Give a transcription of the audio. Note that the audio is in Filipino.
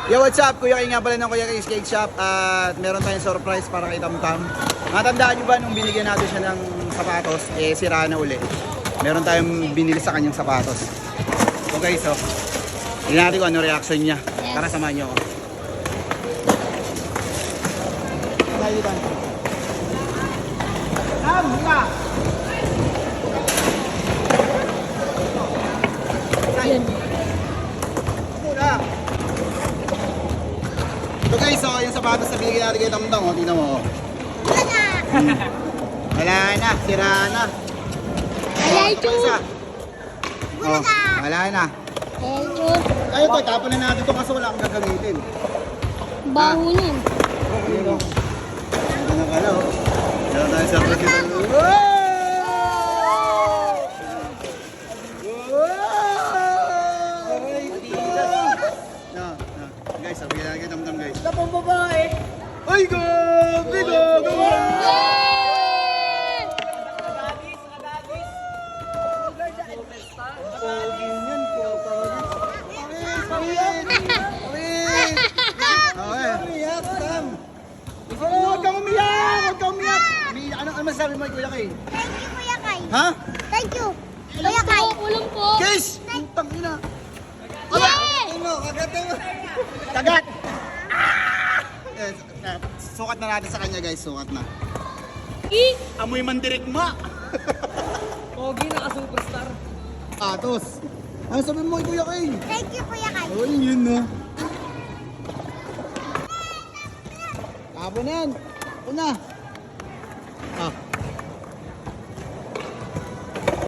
Yo, what's up? Kuya Kay nga pala ng Kuya Kay's Cake Shop at meron tayong surprise para kay Tamtam. Matandaan nyo ba nung binigyan natin siya ng sapatos, sira na uli. Meron tayong binili sa kanyang sapatos. Okay, so, tingnan natin kung ano reaction niya. Yes. Tara, samahan nyo ako. Tayo dito. Tam, hila! Yan. Muna! So guys, so yung sapatos na binigyan natin kay Tamtam, oh, tingnan mo. Oh. Wala na, sira na. Wala ito. Isa. Oh, wala na. Ito. Ayun to, tapon na natin to kasi wala akong gagamitin. Baho nun. Ayun o. Ano na pala o. Meron tayo sa pagkita. Guys, sabi ka natin Tamtam guys. Tapang babae. Ay, go! Bigo! Go! Pogin yan po. Pawin! Pawin! Okay. Umiyak, Tam. Huwag kang umiyak! Huwag kang umiyak! Ano masasabi mo, Kuya Kay? Thank you, Kuya Kai. Ha? Thank you, Kuya Kai. Kulang po. Guys! Putang ina! Yes! Kagat! Sukat na natin sa kanya guys, sukat na. Amoy mandirigma! Pogi naka-superstar. Atos! Ano sabi mo, Kuya Kay? Thank you, Kuya Kai. Oh, yun no. Tapon yan. Una.